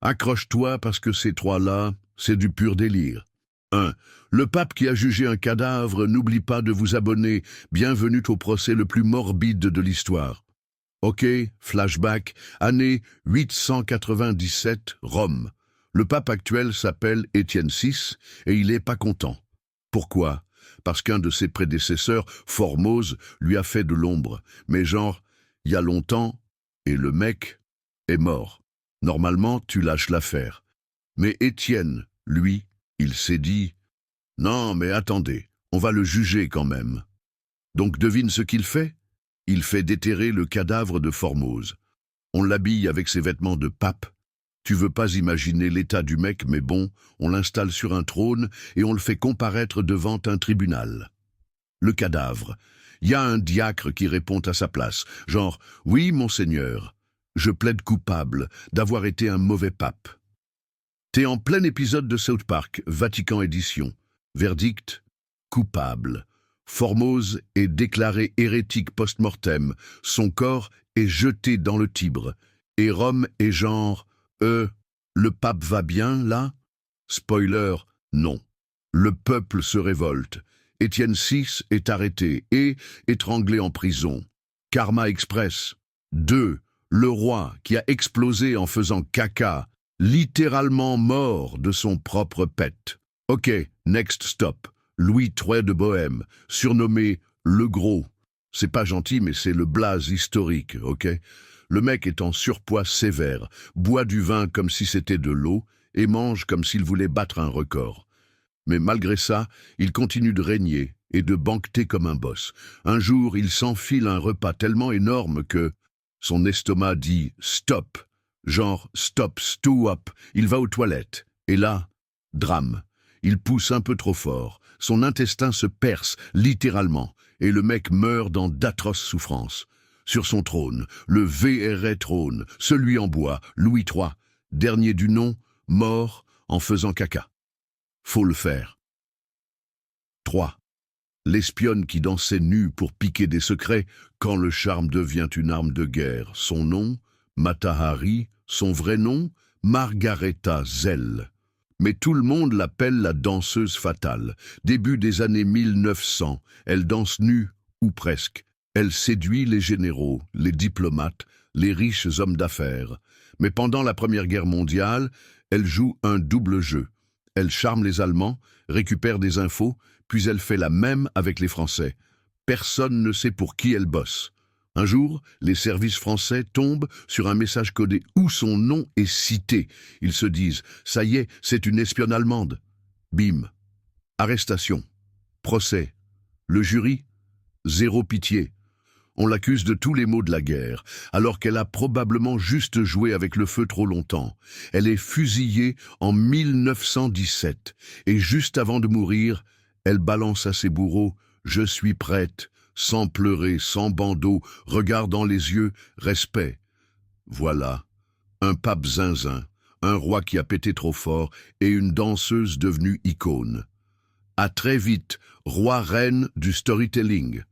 Accroche-toi parce que ces trois-là, c'est du pur délire. 1. Le pape qui a jugé un cadavre, n'oublie pas de vous abonner. Bienvenue au procès le plus morbide de l'histoire. Ok, flashback, année 897, Rome. Le pape actuel s'appelle Étienne VI et il est pas content. Pourquoi? Parce qu'un de ses prédécesseurs, Formose, lui a fait de l'ombre. Mais genre, il y a longtemps, et le mec est mort. Normalement, tu lâches l'affaire. Mais Étienne, lui, il s'est dit « Non, mais attendez, on va le juger quand même. » Donc devine ce qu'il fait? Il fait déterrer le cadavre de Formose. On l'habille avec ses vêtements de pape. Tu veux pas imaginer l'état du mec, mais bon, on l'installe sur un trône et on le fait comparaître devant un tribunal. Le cadavre. Il y a un diacre qui répond à sa place, genre « Oui, monseigneur, je plaide coupable d'avoir été un mauvais pape. » T'es en plein épisode de South Park, Vatican édition. Verdict, coupable. Formose est déclaré hérétique post-mortem. Son corps est jeté dans le Tibre. Et Rome est genre, le pape va bien, là? Spoiler, non. Le peuple se révolte. Étienne VI est arrêté et étranglé en prison. Karma Express. 2. Le roi qui a explosé en faisant caca, littéralement mort de son propre pet. Ok, next stop. Louis III de Bohême, surnommé Le Gros. C'est pas gentil, mais c'est le blaze historique, ok? Le mec est en surpoids sévère, boit du vin comme si c'était de l'eau et mange comme s'il voulait battre un record. Mais malgré ça, il continue de régner et de banqueter comme un boss. Un jour, il s'enfile un repas tellement énorme que son estomac dit « stop », genre « stop, stew up », il va aux toilettes. Et là, drame. Il pousse un peu trop fort, son intestin se perce, littéralement, et le mec meurt dans d'atroces souffrances. Sur son trône, le VRA trône, celui en bois, Louis III, dernier du nom, mort en faisant caca. Faut le faire. 3. L'espionne qui dansait nue pour piquer des secrets quand le charme devient une arme de guerre. Son nom, Mata Hari, son vrai nom, Margareta Zell. Mais tout le monde l'appelle la danseuse fatale. Début des années 1900, elle danse nue, ou presque. Elle séduit les généraux, les diplomates, les riches hommes d'affaires. Mais pendant la Première Guerre mondiale, elle joue un double jeu. Elle charme les Allemands, récupère des infos, puis elle fait la même avec les Français. Personne ne sait pour qui elle bosse. Un jour, les services français tombent sur un message codé où son nom est cité. Ils se disent « ça y est, c'est une espionne allemande ». Bim. Arrestation. Procès. Le jury. Zéro pitié. On l'accuse de tous les maux de la guerre, alors qu'elle a probablement juste joué avec le feu trop longtemps. Elle est fusillée en 1917, et juste avant de mourir, elle balance à ses bourreaux « Je suis prête ». Sans pleurer, sans bandeau, regard dans les yeux, respect. Voilà, un pape zinzin, un roi qui a pété trop fort et une danseuse devenue icône. À très vite, roi-reine du storytelling.